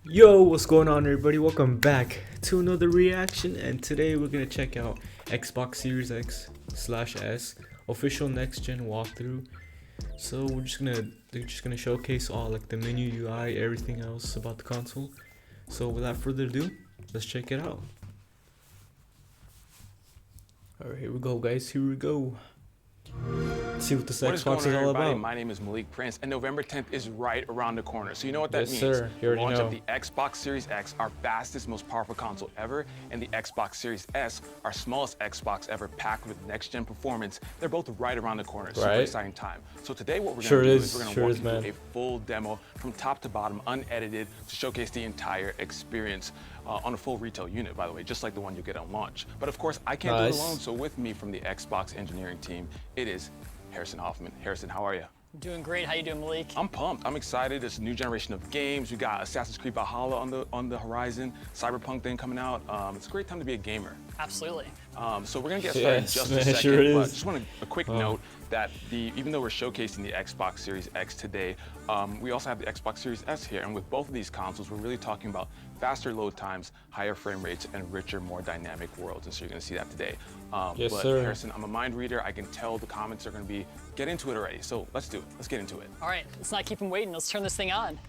Yo, what's going on, everybody? Welcome back to another reaction, and today we're gonna check out Xbox Series X/S official next gen walkthrough. So they're just gonna showcase all like the menu UI, everything else about the console. So without further ado, let's check it out. All right, here we go, guys. Here we go. See what this Xbox is all about. My name is Malik Prince, and November 10th is right around the corner. So you know what that means? Sir. You already Launch know. of the Xbox Series X, our fastest, most powerful console ever, and the Xbox Series S, our smallest Xbox ever, packed with next-gen performance. They're both right around the corner. Super exciting time. So today what we're going to do is we're going to walk you through a full demo from top to bottom, unedited, to showcase the entire experience on a full retail unit, by the way, just like the one you get on launch. But of course, I can't do it alone, so with me from the Xbox engineering team, it is Harrison Hoffman. Harrison, how are you? Doing great. How you doing, Malik? I'm pumped. I'm excited. It's a new generation of games. We got Assassin's Creed Valhalla on the horizon. Cyberpunk thing coming out. It's a great time to be a gamer. Absolutely. So we're gonna get started in just a second. Sure but just want a quick note that even though we're showcasing the Xbox Series X today, we also have the Xbox Series S here. And with both of these consoles, we're really talking about faster load times, higher frame rates, and richer, more dynamic worlds. And so you're gonna see that today. But Harrison, I'm a mind reader. I can tell the comments are gonna be, get into it already. So let's do it. Let's get into it. All right, let's not keep them waiting. Let's turn this thing on.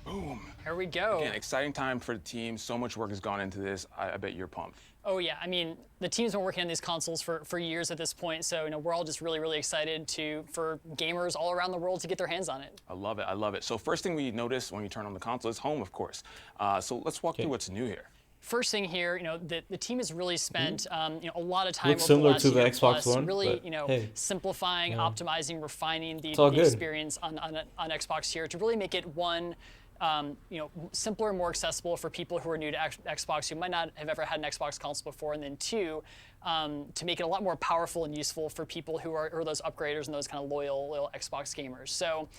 Boom. Here we go. Again, exciting time for the team. So much work has gone into this. I bet you're pumped. Oh yeah, I mean, the team's been working on these consoles for years at this point, so we're all just really excited for gamers all around the world to get their hands on it. I love it, I love it. So first thing we notice when you turn on the console is home, of course. So let's walk through what's new here. First thing here, the team has really spent a lot of time Looks over the similar last to the year Xbox plus, One, really but, simplifying, optimizing, refining the good. experience on Xbox here to really make it one. Simpler, more accessible for people who are new to Xbox, who might not have ever had an Xbox console before, and then two, to make it a lot more powerful and useful for people who are those upgraders and those kind of loyal Xbox gamers. So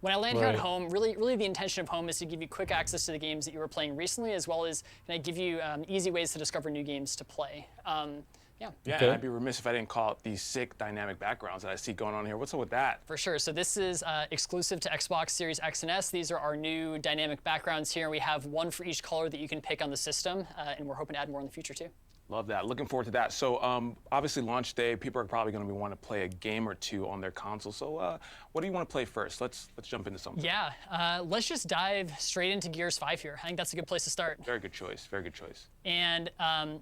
when I land here at home, really the intention of home is to give you quick access to the games that you were playing recently, as well as give you easy ways to discover new games to play. Yeah, and I'd be remiss if I didn't call it these sick dynamic backgrounds that I see going on here. What's up with that? For sure. So this is exclusive to Xbox Series X and S. These are our new dynamic backgrounds here. We have one for each color that you can pick on the system, and we're hoping to add more in the future too. Love that. Looking forward to that. So obviously launch day, people are probably going to want to play a game or two on their console. So what do you want to play first? Let's jump into something. Yeah, let's just dive straight into Gears 5 here. I think that's a good place to start. Very good choice. Very good choice. And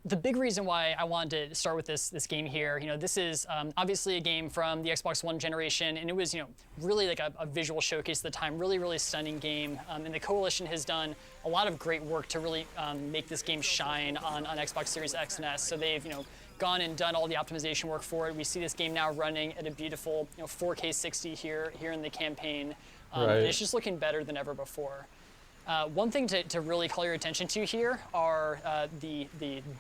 the big reason why I wanted to start with this game here, this is obviously a game from the Xbox One generation, and it was really like a visual showcase at the time. Really stunning game, and the Coalition has done a lot of great work to really make this game shine on Xbox Series X and S. So they've gone and done all the optimization work for it. We see this game now running at a beautiful 4K 60 here in the campaign. And it's just looking better than ever before. One thing to really call your attention to here are the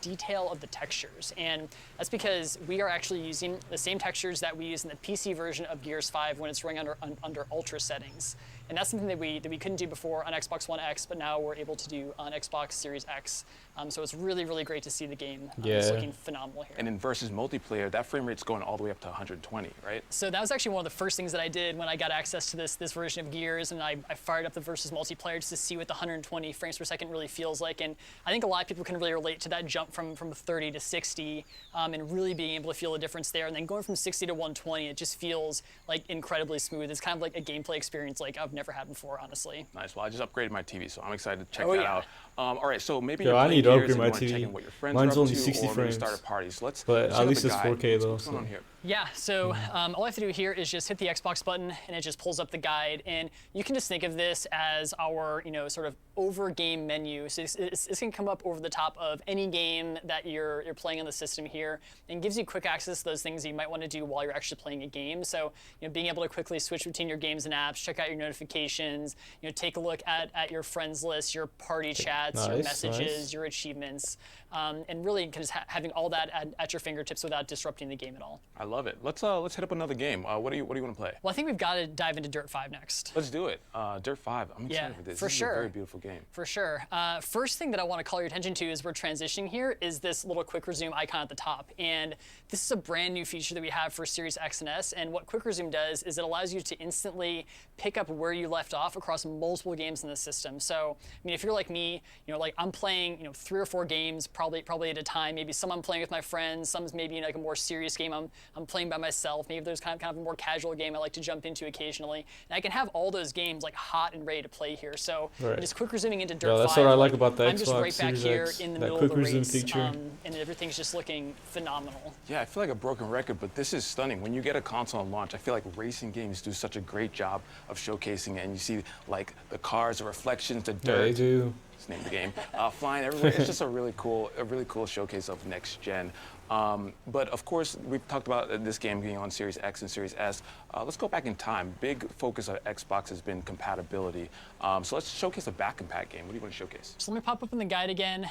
detail of the textures, and that's because we are actually using the same textures that we use in the PC version of Gears 5 when it's running under Ultra settings. And that's something that we couldn't do before on Xbox One X, but now we're able to do on Xbox Series X. So it's really great to see the game. It's looking phenomenal here. And in versus multiplayer, that frame rate's going all the way up to 120, right? So that was actually one of the first things that I did when I got access to this version of Gears, and I fired up the versus multiplayer just to see what the 120 frames per second really feels like. And I think a lot of people can really relate to that jump from 30 to 60, and really being able to feel the difference there. And then going from 60 to 120, it just feels like incredibly smooth. It's kind of like a gameplay experience like I've never had before, honestly. Nice. Well, I just upgraded my TV, so I'm excited to check that out. All right, so maybe I need to upgrade my TV. Mine's only 60 frames. Start a party. So let's at least it's 4K though. What's going on here? Yeah, so all I have to do here is just hit the Xbox button, and it just pulls up the guide. And you can just think of this as our, sort of over game menu. So it's going to come up over the top of any game that you're playing on the system here, and gives you quick access to those things that you might want to do while you're actually playing a game. So being able to quickly switch between your games and apps, check out your notifications, take a look at your friends list, your party chats, your messages, your achievements, and really just having all that at your fingertips without disrupting the game at all. I love it. Let's hit up another game. What do you want to play? Well, I think we've got to dive into Dirt 5 next. Let's do it. Dirt 5. I'm excited for this. For this sure. is a very beautiful game. For sure. First thing that I want to call your attention to as we're transitioning here is this little quick resume icon at the top. And this is a brand new feature that we have for Series X and S. And what quick resume does is it allows you to instantly pick up where you left off across multiple games in the system. So, I mean, if you're like me, like I'm playing, 3 or 4 games probably at a time. Maybe some I'm playing with my friends, some's maybe like a more serious game I'm playing by myself. Maybe there's kind of a more casual game I like to jump into occasionally. And I can have all those games like hot and ready to play here. So just quick resuming into Dirt 5. That's what I like about the I'm Xbox just right back Series here X, in the that middle quick of the resume race, feature. and everything's just looking phenomenal. Yeah, I feel like a broken record, but this is stunning. When you get a console on launch, I feel like racing games do such a great job of showcasing it, and you see like the cars, the reflections, the dirt. Yeah, they do. Let's name the game. Flying everywhere. It's just a really cool showcase of next gen. But of course, we've talked about this game being on Series X and Series S. Let's go back in time. Big focus of Xbox has been compatibility. So let's showcase a back compat game. What do you want to showcase? So let me pop up in the guide again.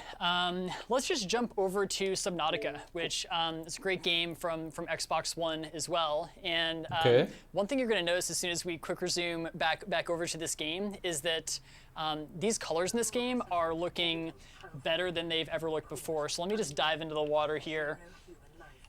Let's just jump over to Subnautica, which is a great game from Xbox One as well. And one thing you're going to notice as soon as we quick resume back over to this game is that these colors in this game are looking better than they've ever looked before. So let me just dive into the water here.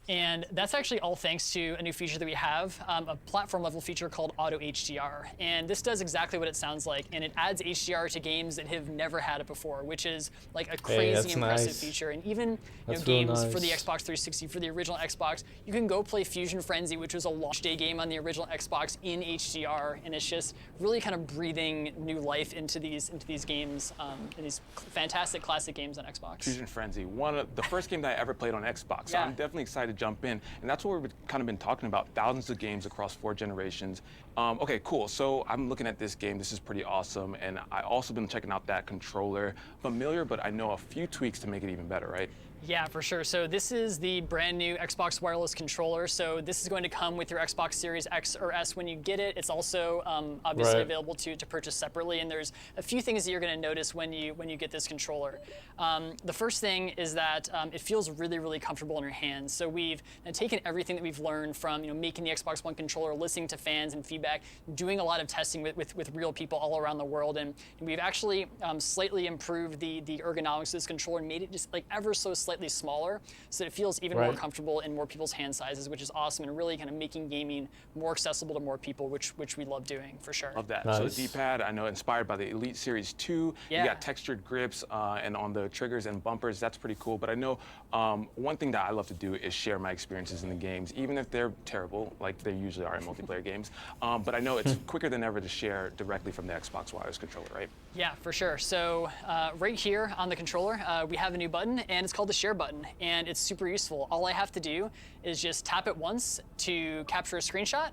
And that's actually all thanks to a new feature that we have, a platform level feature called Auto HDR. And this does exactly what it sounds like, and it adds HDR to games that have never had it before, which is like a crazy impressive feature. And even games for the Xbox 360, for the original Xbox, you can go play Fusion Frenzy, which was a launch day game on the original Xbox in HDR, and it's just really kind of breathing new life into these games, and these fantastic classic games on Xbox. Fusion Frenzy, one of the first game that I ever played on Xbox. So I'm definitely excited to jump in, and that's what we've kind of been talking about, thousands of games across 4 generations. Okay, cool, so I'm looking at this game. This is pretty awesome, and I also been checking out that controller. Familiar, but I know a few tweaks to make it even better, right? Yeah, for sure. So this is the brand new Xbox wireless controller. So this is going to come with your Xbox Series X or S when you get it. It's also obviously available to purchase separately. And there's a few things that you're going to notice when you get this controller. The first thing is that it feels really, really comfortable in your hands. So we've taken everything that we've learned from making the Xbox One controller, listening to fans and feedback, doing a lot of testing with real people all around the world, and we've actually slightly improved the ergonomics of this controller and made it just like ever so slightly smaller, so it feels even more comfortable in more people's hand sizes, which is awesome, and really kind of making gaming more accessible to more people, which we love doing for sure. Love that. So the D-pad, I know, inspired by the Elite Series 2. You got textured grips, and on the triggers and bumpers, that's pretty cool. But I know one thing that I love to do is share my experiences in the games, even if they're terrible, like they usually are in multiplayer games. But I know it's quicker than ever to share directly from the Xbox wireless controller, right? Yeah, for sure. So right here on the controller, we have a new button, and it's called the Share button, and it's super useful. All I have to do is just tap it once to capture a screenshot,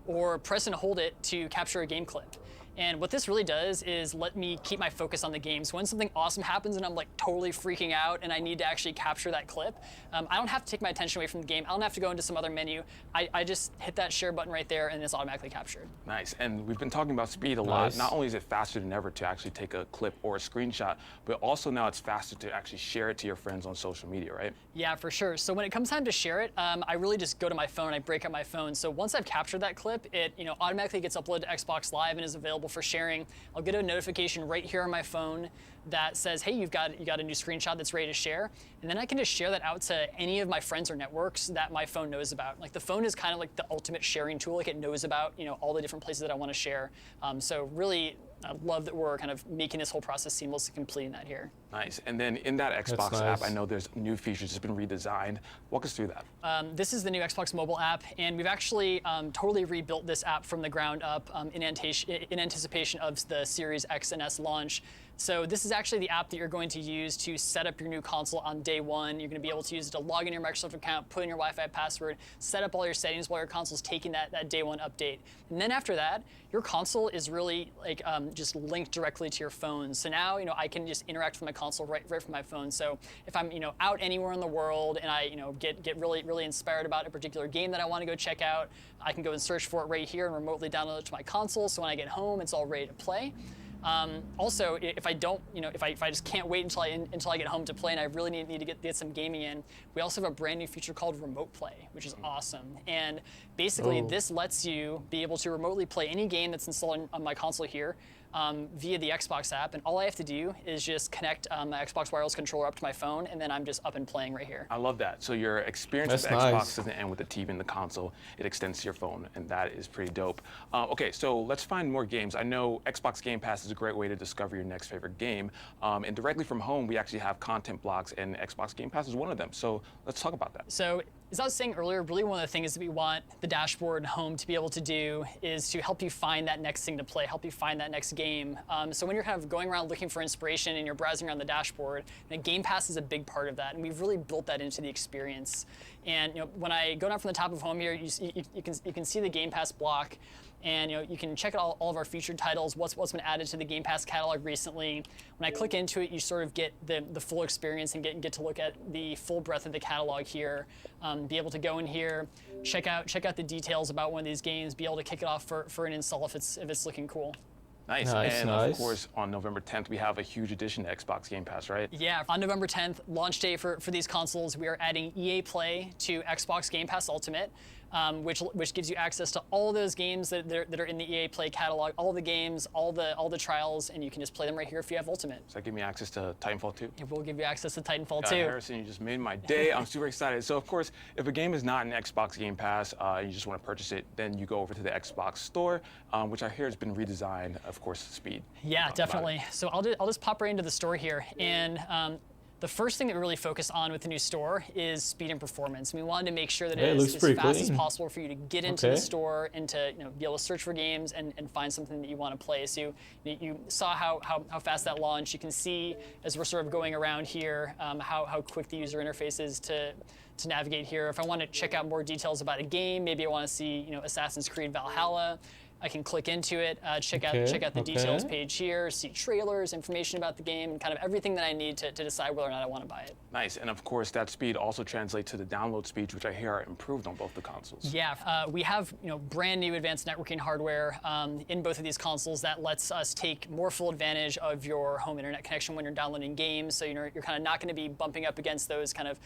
or press and hold it to capture a game clip. And what this really does is let me keep my focus on the game. So when something awesome happens and I'm like totally freaking out and I need to actually capture that clip, I don't have to take my attention away from the game. I don't have to go into some other menu. I just hit that share button right there and it's automatically captured. Nice, and we've been talking about speed a lot. Not only is it faster than ever to actually take a clip or a screenshot, but also now it's faster to actually share it to your friends on social media, right? Yeah, for sure. So when it comes time to share it, I really just go to my phone, I break up my phone. So once I've captured that clip, it automatically gets uploaded to Xbox Live and is available for sharing. I'll get a notification right here on my phone that says, hey, you got a new screenshot that's ready to share. And then I can just share that out to any of my friends or networks that my phone knows about. Like the phone is kind of like the ultimate sharing tool. Like it knows about all the different places that I want to share. So really, I love that we're kind of making this whole process seamless and completing that here. Nice. And then in that Xbox app, I know there's new features that's been redesigned. Walk us through that. This is the new Xbox mobile app, and we've actually totally rebuilt this app from the ground up in anticipation of the Series X and S launch. So this is actually the app that you're going to use to set up your new console on day one. You're going to be able to use it to log in your Microsoft account, put in your Wi-Fi password, set up all your settings while your console's taking that day one update. And then after that, your console is really like just linked directly to your phone. So now I can just interact with my console right from my phone. So if I'm out anywhere in the world and I get really inspired about a particular game that I want to go check out, I can go and search for it right here and remotely download it to my console. So when I get home, it's all ready to play. Also, if I don't, if I just can't wait until I get home to play and I really need to get some gaming in, we also have a brand new feature called Remote Play, which is awesome. And basically, this lets you be able to remotely play any game that's installed on my console here via the Xbox app. And all I have to do is just connect my Xbox wireless controller up to my phone, and then I'm just up and playing right here. I love that. So your experience with the Xbox doesn't end with the TV and the console. It extends to your phone, and that is pretty dope. Okay, so let's find more games. I know Xbox Game Pass is a great way to discover your next favorite game. And directly from home, we actually have content blocks, and Xbox Game Pass is one of them. So let's talk about that. So as I was saying earlier, really one of the things that we want the dashboard and home to be able to do is to help you find that next thing to play, help you find that next game. So when you're kind of going around looking for inspiration and you're browsing around the dashboard, Game Pass is a big part of that, and we've really built that into the experience. And when I go down from the top of home here, you can see the Game Pass block. And you can check out all of our featured titles, what's been added to the Game Pass catalog recently. When I click into it, you sort of get the full experience and get to look at the full breadth of the catalog here. Be able to go in here, check out the details about one of these games, be able to kick it off for an install if it's looking cool. Nice. And of course, on November 10th, we have a huge addition to Xbox Game Pass, right? Yeah, on November 10th, launch day for these consoles, we are adding EA Play to Xbox Game Pass Ultimate, which gives you access to all those games that are in the EA Play catalog, all the games, all the trials, and you can just play them right here if you have Ultimate. Does that give me access to Titanfall 2? It will give you access to Titanfall 2. Harrison, you just made my day. I'm super excited. So of course, if a game is not in Xbox Game Pass, and you just want to purchase it, then you go over to the Xbox Store, which I hear has been redesigned, of course, speed. Yeah, definitely. So I'll just pop right into the store here, and the first thing that we really focused on with the new store is speed and performance. We wanted to make sure that it is as fast as possible for you to get into the store and to be able to search for games and find something that you want to play. So you saw how fast that launched. You can see as we're sort of going around here how quick the user interface is to navigate here. If I want to check out more details about a game, maybe I want to see Assassin's Creed Valhalla, I can click into it, check out the details page here, see trailers, information about the game, and kind of everything that I need to decide whether or not I want to buy it. Nice, and of course that speed also translates to the download speeds, which I hear are improved on both the consoles. Yeah, we have brand new advanced networking hardware in both of these consoles that lets us take more full advantage of your home internet connection when you're downloading games. So you're kind of not going to be bumping up against those kind of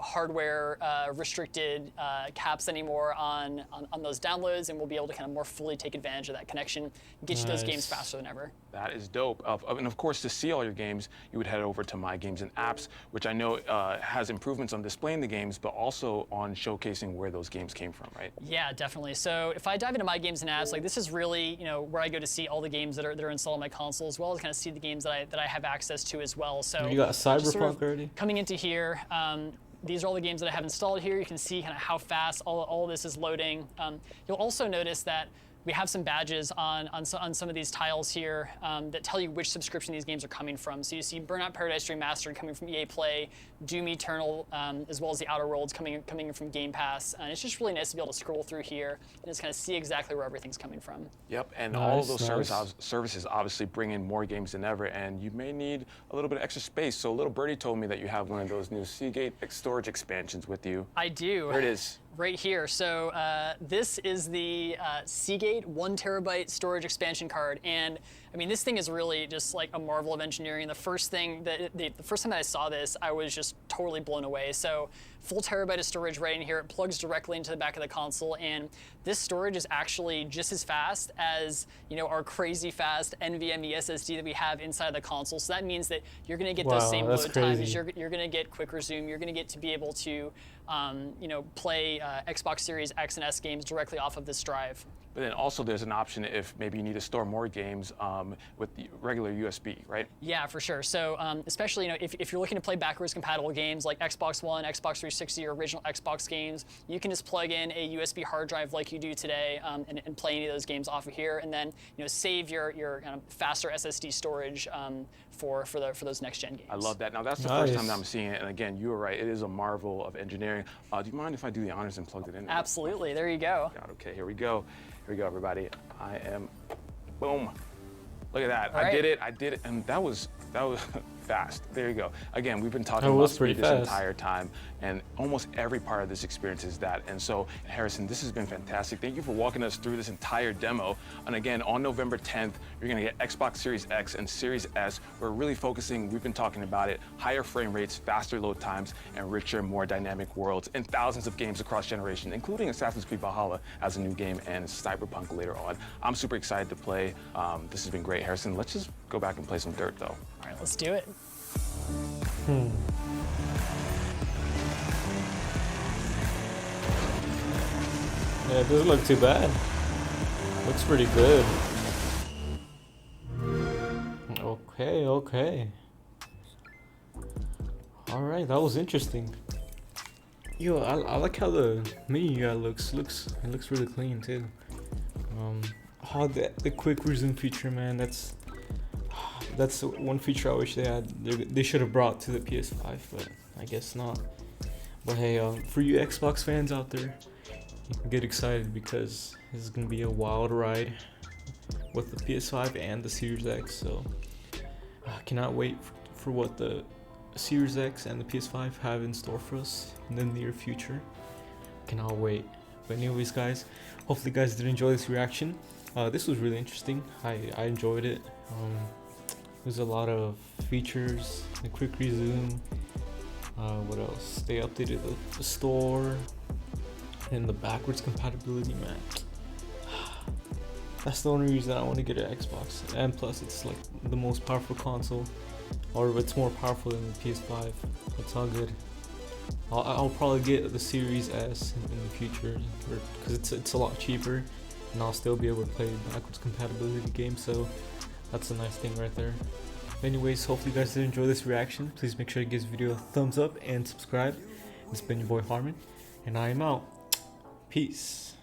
hardware restricted caps anymore on those downloads, and we'll be able to kind of more fully take advantage of that connection, get you those games faster than ever. That is dope. And of course, to see all your games, you would head over to My Games and Apps, which I know has improvements on displaying the games, but also on showcasing where those games came from, right? Yeah, definitely. So if I dive into My Games and Apps, this is really where I go to see all the games that are installed on my console, as well as kind of see the games that I have access to as well. So you got Cyberpunk already? Coming into here. These are all the games that I have installed here. You can see kind of how fast all of this is loading. You'll also notice that we have some badges on some of these tiles here that tell you which subscription these games are coming from. So you see Burnout Paradise Remastered coming from EA Play, Doom Eternal, as well as the Outer Worlds coming in from Game Pass. And it's just really nice to be able to scroll through here and just kind of see exactly where everything's coming from. Yep, and all of those services obviously bring in more games than ever, and you may need a little bit of extra space. So little birdie told me that you have one of those new Seagate storage expansions with you. I do. There it is. Right here. So this is the Seagate 1 terabyte storage expansion card, and I mean this thing is really just like a marvel of engineering. The first time that I saw this, I was just totally blown away. So full terabyte of storage right in here. It plugs directly into the back of the console, and this storage is actually just as fast as our crazy fast NVMe SSD that we have inside the console. So that means that you're going to get those same load times. You're going to get quick resume. You're going to get to be able to play Xbox Series X and S games directly off of this drive. But then also there's an option if maybe you need to store more games with the regular USB, right? Yeah, for sure. So especially if you're looking to play backwards compatible games like Xbox One, Xbox 360, or original Xbox games, you can just plug in a USB hard drive like you do today and play any of those games off of here, and then save your kind of faster SSD storage for those next gen games. I love that. Now that's the first time that I'm seeing it, and again, you were right. It is a marvel of engineering. Do you mind if I do the honors and plug it in? Absolutely. There you go. God, okay, here we go. Here we go, everybody. I am, boom. Look at that. All right. I did it, and that was fast. There you go. Again, we've been talking about speed this entire time, and almost every part of this experience is that. And so, Harrison, this has been fantastic. Thank you for walking us through this entire demo. And again, on November 10th, you're gonna get Xbox Series X and Series S. We're really focusing, we've been talking about it, higher frame rates, faster load times, and richer, more dynamic worlds, and thousands of games across generations, including Assassin's Creed Valhalla as a new game and Cyberpunk later on. I'm super excited to play. This has been great, Harrison. Let's just go back and play some Dirt, though. All right, let's do it. Yeah, it doesn't look too bad. Looks pretty good. Okay. Alright, that was interesting. Yo, I like how the menu UI looks. It looks really clean too. The quick resume feature, man. That's one feature I wish they had. They should have brought to the PS5, but I guess not. But hey, for you Xbox fans out there, get excited because this is gonna be a wild ride with the PS5 and the Series X. So I cannot wait for what the Series X and the PS5 have in store for us in the near future. Cannot wait. But anyways, guys, hopefully you guys did enjoy this reaction. This was really interesting. I enjoyed it. There's a lot of features, the quick resume. What else? They updated the store and the backwards compatibility, man. That's the only reason I want to get an Xbox. And plus, it's like the most powerful console, or it's more powerful than the PS5. It's all good. I'll probably get the Series S in the future because it's a lot cheaper, and I'll still be able to play backwards compatibility games. So that's a nice thing right there. Anyways, hopefully you guys did enjoy this reaction. Please make sure to give this video a thumbs up and subscribe. It's been your boy Harmon, and I am out. Peace.